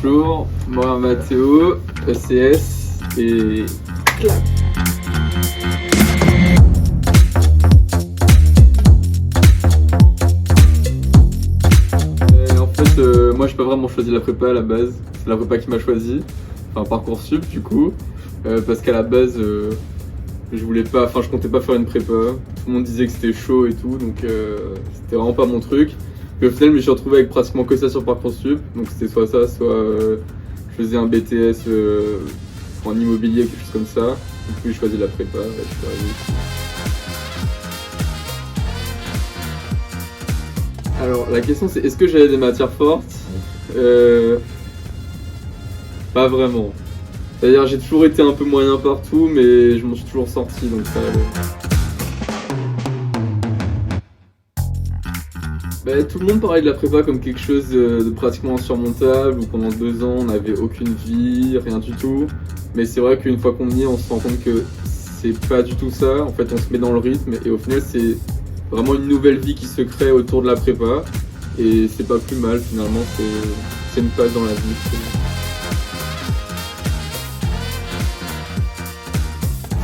Bonjour, moi Mathéo, ECS et clap. Moi j'ai pas vraiment choisi la prépa à la base, c'est la prépa qui m'a choisi, enfin Parcoursup du coup, parce qu'à la base je voulais pas, enfin je comptais pas faire une prépa, tout le monde disait que c'était chaud et tout, donc c'était vraiment pas mon truc. Et au final je me suis retrouvé avec pratiquement que ça sur Parcoursup, donc c'était soit ça, soit je faisais un BTS en immobilier, quelque chose comme ça, du coup j'ai choisi la prépa, et je suis arrivé ici. Alors la question c'est est-ce que j'avais des matières fortes? Pas vraiment. C'est-à-dire j'ai toujours été un peu moyen partout mais je m'en suis toujours sorti donc ça allait. Tout le monde parlait de la prépa comme quelque chose de pratiquement insurmontable où pendant 2 ans on n'avait aucune vie, rien du tout. Mais c'est vrai qu'une fois qu'on y est on se rend compte que c'est pas du tout ça. En fait on se met dans le rythme et au final c'est vraiment une nouvelle vie qui se crée autour de la prépa. Et c'est pas plus mal finalement, c'est une phase dans la vie.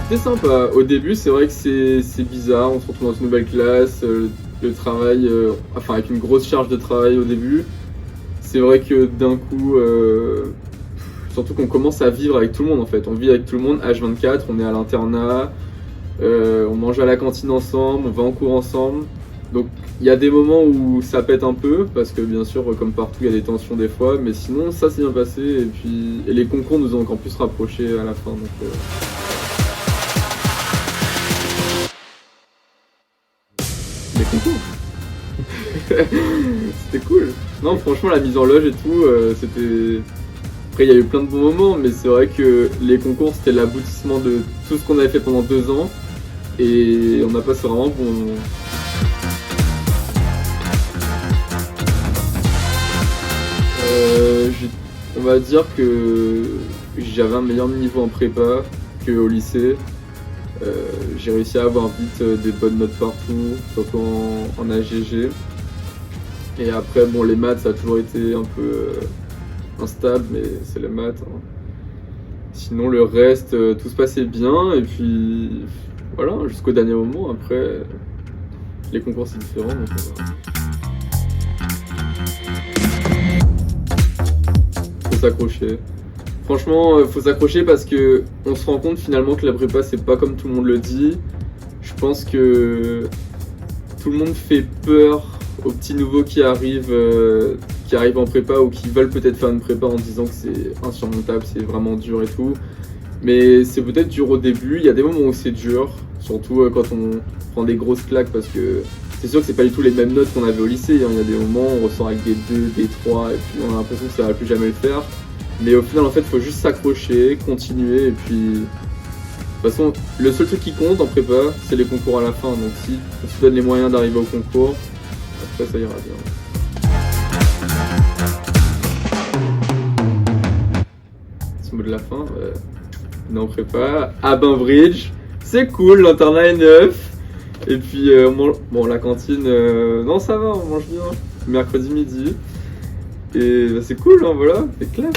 C'était sympa. Au début, c'est vrai que c'est bizarre. On se retrouve dans une nouvelle classe, le travail, enfin avec une grosse charge de travail au début. C'est vrai que d'un coup, surtout qu'on commence à vivre avec tout le monde en fait. On vit avec tout le monde, H24, on est à l'internat, on mange à la cantine ensemble, on va en cours ensemble. Donc il y a des moments où ça pète un peu, parce que bien sûr, comme partout, il y a des tensions des fois, mais sinon ça s'est bien passé, et les concours nous ont encore plus rapprochés à la fin. Donc, les concours c'était cool. Non franchement la mise en loge et tout, c'était... Après il y a eu plein de bons moments, mais c'est vrai que les concours c'était l'aboutissement de tout ce qu'on avait fait pendant 2 ans, et on a passé vraiment bon moment. On va dire que j'avais un meilleur niveau en prépa qu'au lycée. J'ai réussi à avoir vite des bonnes notes partout, surtout en AGG. Et après, bon, les maths, ça a toujours été un peu instable, mais c'est les maths. Hein. Sinon, le reste, tout se passait bien. Et puis, voilà, jusqu'au dernier moment. Après, les concours, c'est différent. Donc, s'accrocher. Franchement, faut s'accrocher parce que on se rend compte finalement que la prépa c'est pas comme tout le monde le dit. Je pense que tout le monde fait peur aux petits nouveaux qui arrivent en prépa ou qui veulent peut-être faire une prépa en disant que c'est insurmontable, c'est vraiment dur et tout. Mais c'est peut-être dur au début, il y a des moments où c'est dur, surtout quand on prend des grosses claques parce que c'est sûr que c'est pas du tout les mêmes notes qu'on avait au lycée, hein. Il y a des moments où on ressort avec des 2, des 3 et puis on a l'impression que ça va plus jamais le faire. Mais au final en fait il faut juste s'accrocher, continuer et puis... De toute façon le seul truc qui compte en prépa c'est les concours à la fin, donc si on se donne les moyens d'arriver au concours, après ça ira bien. Ce mot de la fin, non prépa, à Bainbridge, c'est cool, l'internat est neuf. Et puis, bon, la cantine, non, ça va, on mange bien. Mercredi midi. Et bah, c'est cool, hein, voilà, c'est clair.